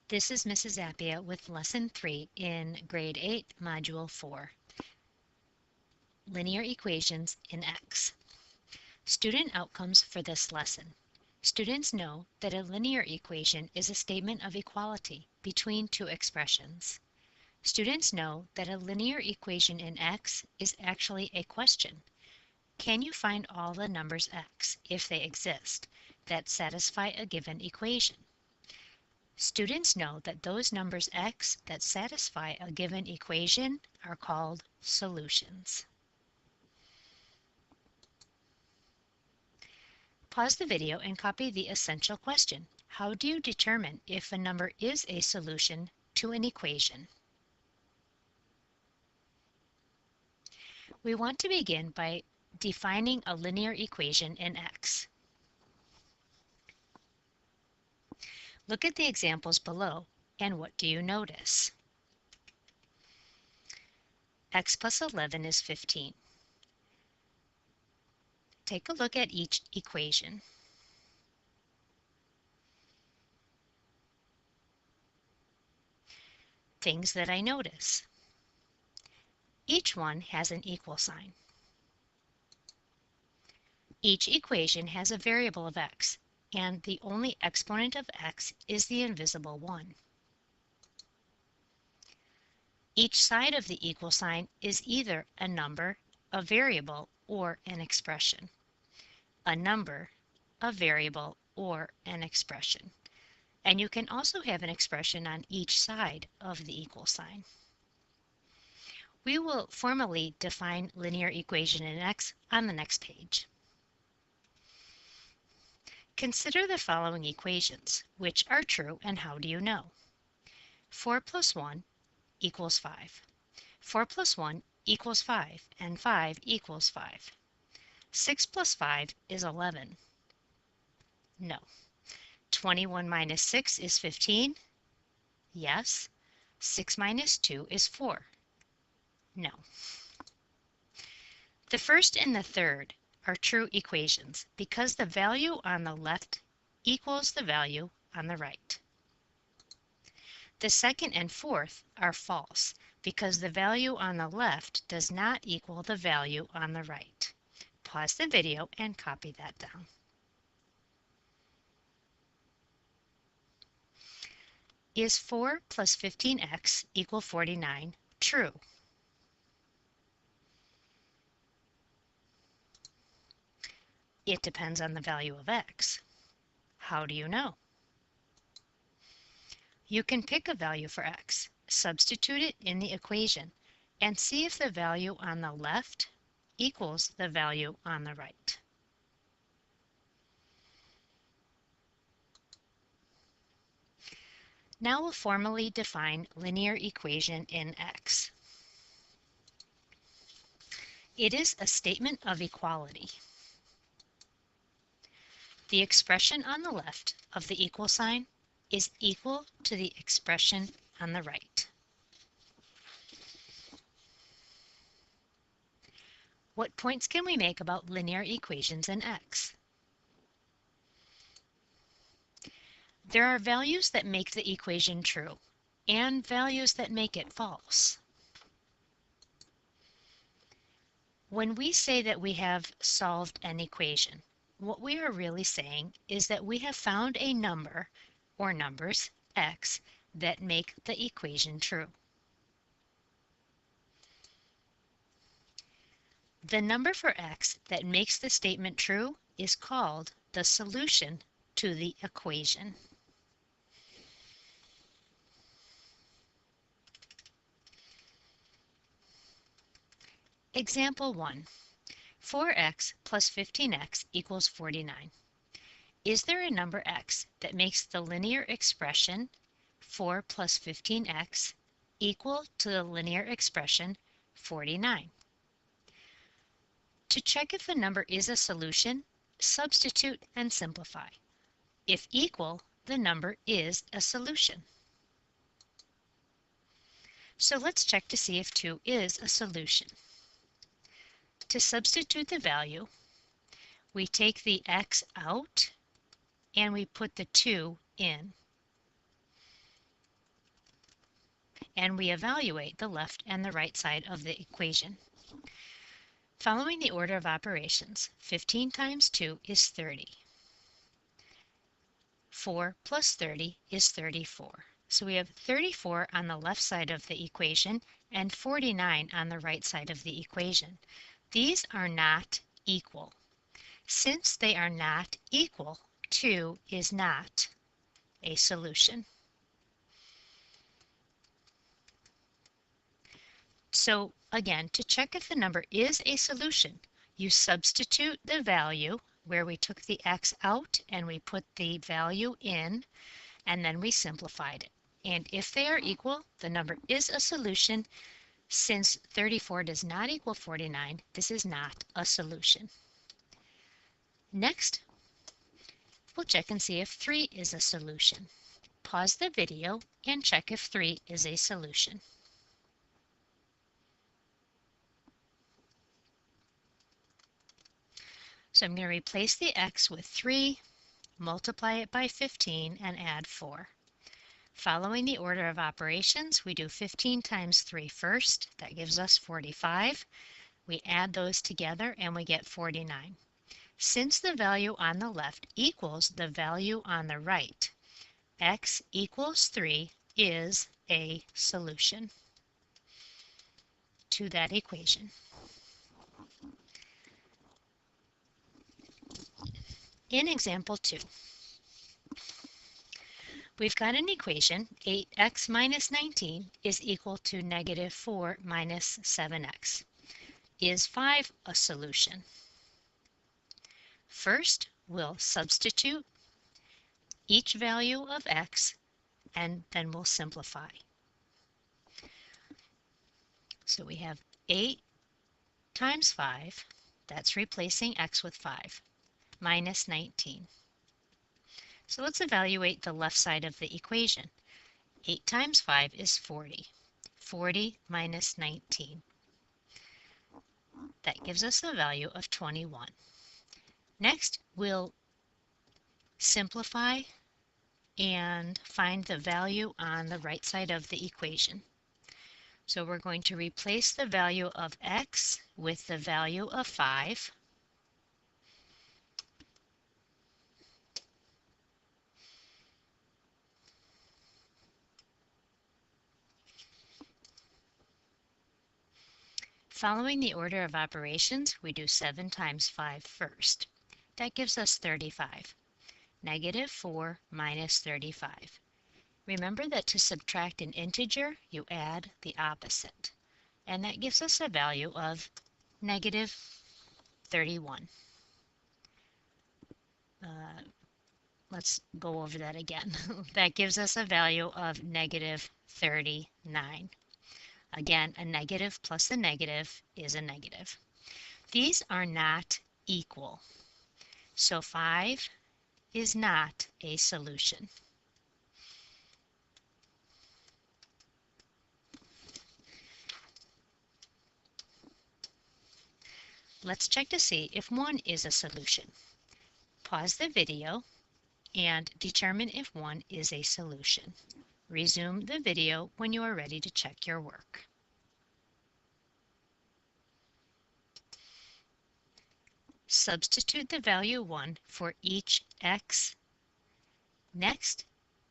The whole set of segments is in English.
This is Mrs. Appia with Lesson 3 in Grade 8, Module 4, Linear Equations in X. Student outcomes for this lesson. Students know that a linear equation is a statement of equality between two expressions. Students know that a linear equation in X is actually a question. Can you find all the numbers X, if they exist, that satisfy a given equation? Students know that those numbers X that satisfy a given equation are called solutions. Pause the video and copy the essential question. How do you determine if a number is a solution to an equation? We want to begin by defining a linear equation in X. Look at the examples below, and what do you notice? X plus 11 is 15. Take a look at each equation. Things that I notice. Each one has an equal sign. Each equation has a variable of x, and the only exponent of x is the invisible 1. Each side of the equal sign is either a number, a variable, or an expression. A number, a variable, or an expression. And you can also have an expression on each side of the equal sign. We will formally define linear equation in X on the next page. Consider the following equations. Which are true and how do you know? 4 plus 1 equals 5. 4 plus 1 equals 5, and 5 equals 5. 6 plus 5 is 11. No. 21 minus 6 is 15. Yes. 6 minus 2 is 4. No. The first and the third are true equations because the value on the left equals the value on the right. The second and fourth are false because the value on the left does not equal the value on the right. Pause the video and copy that down. Is 4 plus 15x equal 49 true? It depends on the value of x. How do you know? You can pick a value for x, substitute it in the equation, and see if the value on the left equals the value on the right. Now we'll formally define linear equation in X. It is a statement of equality. The expression on the left of the equal sign is equal to the expression on the right. What points can we make about linear equations in X? There are values that make the equation true and values that make it false. When we say that we have solved an equation, what we are really saying is that we have found a number or numbers, x, that make the equation true. The number for x that makes the statement true is called the solution to the equation. Example 1. 4x plus 15x equals 49. Is there a number x that makes the linear expression 4 plus 15x equal to the linear expression 49? To check if a number is a solution, substitute and simplify. If equal, the number is a solution. So let's check to see if 2 is a solution. To substitute the value, we take the x out and we put the 2 in. and we evaluate the left and the right side of the equation. Following the order of operations, 15 times 2 is 30. 4 plus 30 is 34. So we have 34 on the left side of the equation and 49 on the right side of the equation. These are not equal. Since they are not equal, 2 is not a solution. So again, to check if the number is a solution, you substitute the value where we took the x out and we put the value in, and then we simplified it. And if they are equal, the number is a solution. Since 34 does not equal 49, this is not a solution. Next, we'll check and see if 3 is a solution. Pause the video and check if 3 is a solution. So I'm going to replace the x with 3, multiply it by 15, and add 4. Following the order of operations, we do 15 times 3 first. That gives us 45. We add those together and we get 49. Since the value on the left equals the value on the right, x equals 3 is a solution to that equation. In example 2, we've got an equation, 8x minus 19 is equal to negative 4 minus 7x. Is 5 a solution? First, we'll substitute each value of x, and then we'll simplify. So we have 8 times 5, that's replacing x with 5, minus 19. So let's evaluate the left side of the equation. 8 times 5 is 40. 40 minus 19. That gives us a value of 21. Next, we'll simplify and find the value on the right side of the equation. So we're going to replace the value of x with the value of 5. Following the order of operations, we do 7 times 5 first. That gives us 35. Negative 4 minus 35. Remember that to subtract an integer, you add the opposite. And that gives us a value of negative 31. Let's go over that again. That gives us a value of negative 39. Again, a negative plus a negative is a negative. These are not equal. So 5 is not a solution. Let's check to see if 1 is a solution. Pause the video and determine if 1 is a solution. Resume the video when you are ready to check your work. Substitute the value 1 for each x. Next,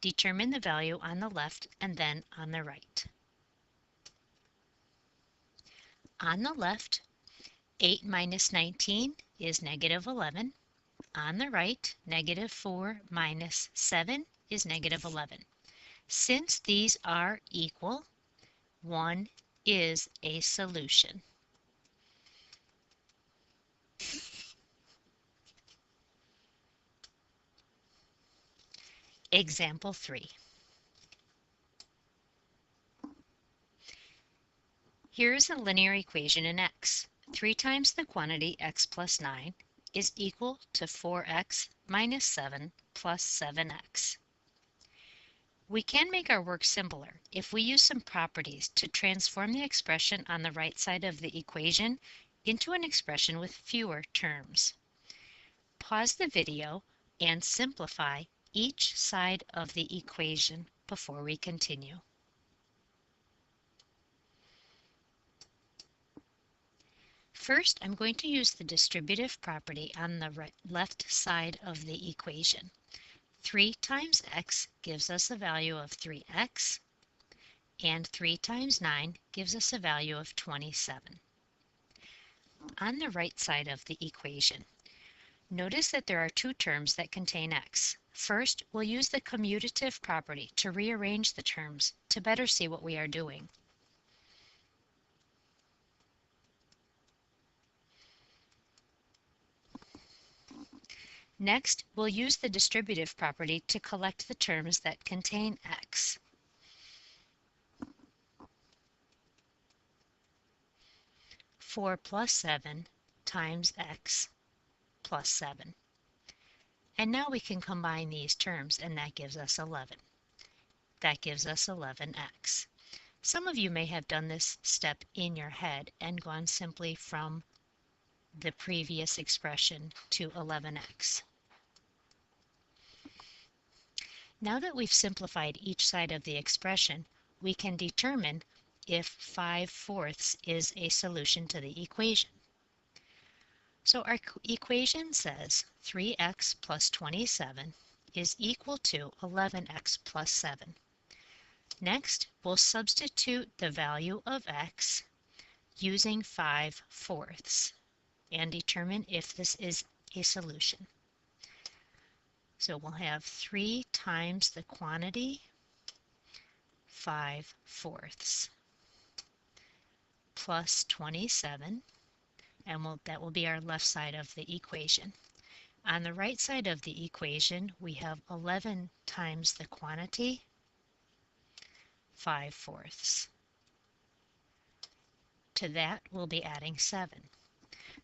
determine the value on the left and then on the right. On the left, 8 minus 19 is negative 11. On the right, negative 4 minus 7 is negative 11. Since these are equal, 1 is a solution. Example 3. Here is a linear equation in x. 3 times the quantity x plus 9 is equal to 4x minus 7 plus 7x. We can make our work simpler if we use some properties to transform the expression on the right side of the equation into an expression with fewer terms. Pause the video and simplify each side of the equation before we continue. First, I'm going to use the distributive property on the left side of the equation. 3 times x gives us a value of 3x, and 3 times 9 gives us a value of 27. On the right side of the equation, notice that there are two terms that contain x. First, we'll use the commutative property to rearrange the terms to better see what we are doing. Next, we'll use the distributive property to collect the terms that contain x. Four plus 7 times x plus 7. And now we can combine these terms, and that gives us 11. That gives us 11x. Some of you may have done this step in your head and gone simply from the previous expression to 11x. Now that we've simplified each side of the expression, we can determine if 5/4 is a solution to the equation. So our equation says 3x plus 27 is equal to 11x plus 7. Next, we'll substitute the value of x using 5/4 and determine if this is a solution. So we'll have 3 times the quantity, 5/4, plus 27, and that will be our left side of the equation. On the right side of the equation, we have 11 times the quantity, 5/4. To that, we'll be adding 7.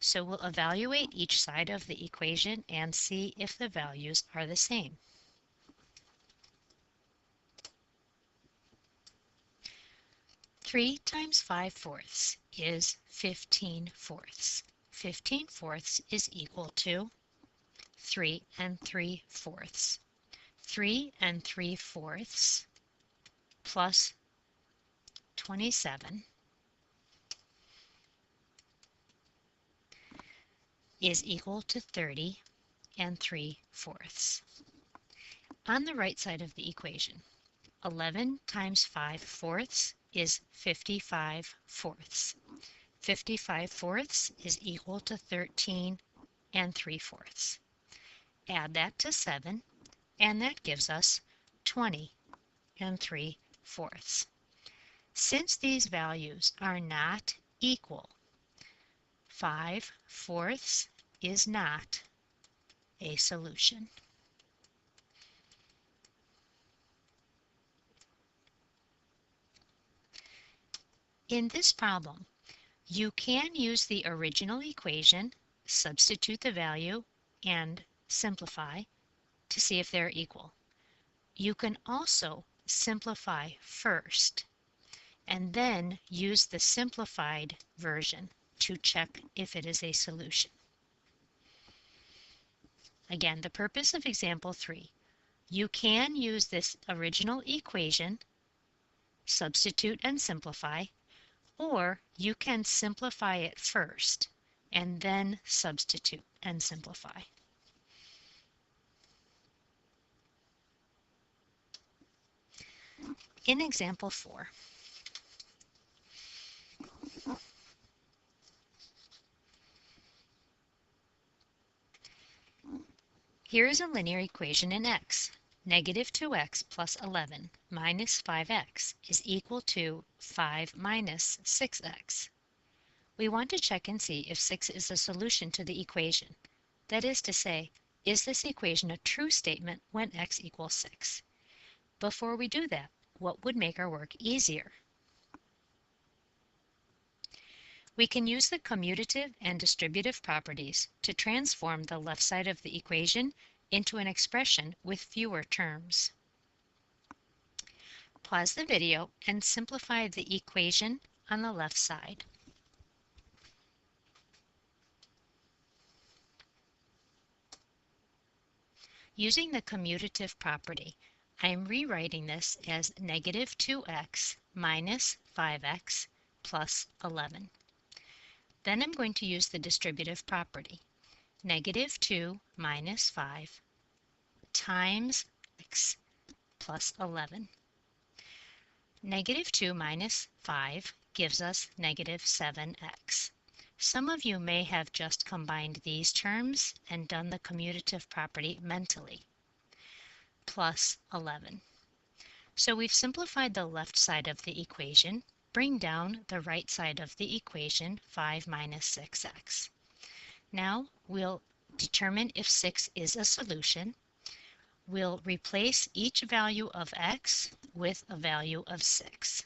So we'll evaluate each side of the equation and see if the values are the same. Three times 5/4 is 15/4. 15/4 is equal to 3 3/4. 3 3/4 plus 27 is equal to 30 3/4. On the right side of the equation, 11 times 5/4 is 55/4. 55/4 is equal to 13 3/4. Add that to 7, and that gives us 20 3/4. Since these values are not equal, 5/4 is not a solution. In this problem, you can use the original equation, substitute the value, and simplify to see if they're equal. You can also simplify first and then use the simplified version to check if it is a solution. Again, the purpose of example 3, you can use this original equation, substitute and simplify, or you can simplify it first and then substitute and simplify. In example 4, here is a linear equation in x. Negative 2x plus 11 minus 5x is equal to 5 minus 6x. We want to check and see if 6 is a solution to the equation. That is to say, is this equation a true statement when x equals 6? Before we do that, what would make our work easier? We can use the commutative and distributive properties to transform the left side of the equation into an expression with fewer terms. Pause the video and simplify the equation on the left side. Using the commutative property, I am rewriting this as negative 2x minus 5x plus 11. Then I'm going to use the distributive property. Negative 2 minus 5 times x plus 11. Negative 2 minus 5 gives us negative 7x. Some of you may have just combined these terms and done the commutative property mentally. Plus 11. So we've simplified the left side of the equation. Bring down the right side of the equation, 5 minus 6x. Now we'll determine if 6 is a solution. We'll replace each value of x with a value of 6.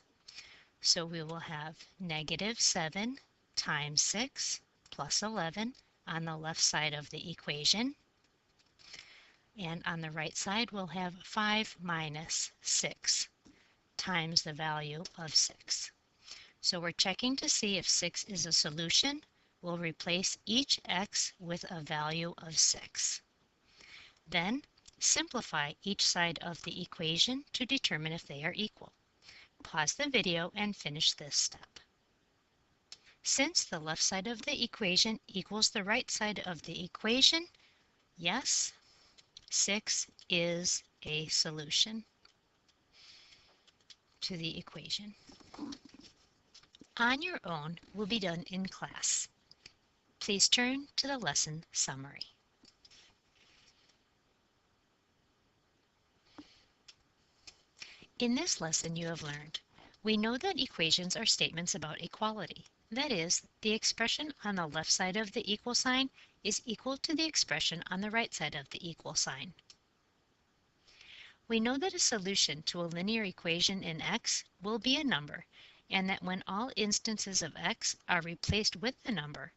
So we will have negative 7 times 6 plus 11 on the left side of the equation. And on the right side, we'll have 5 minus 6 times the value of 6. So we're checking to see if 6 is a solution. We'll replace each x with a value of 6. Then simplify each side of the equation to determine if they are equal. Pause the video and finish this step. Since the left side of the equation equals the right side of the equation, yes, 6 is a solution to the equation. On your own will be done in class. Please turn to the lesson summary. In this lesson you have learned, we know that equations are statements about equality. That is, the expression on the left side of the equal sign is equal to the expression on the right side of the equal sign. We know that a solution to a linear equation in x will be a number, and that when all instances of x are replaced with the number,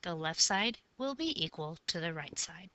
the left side will be equal to the right side.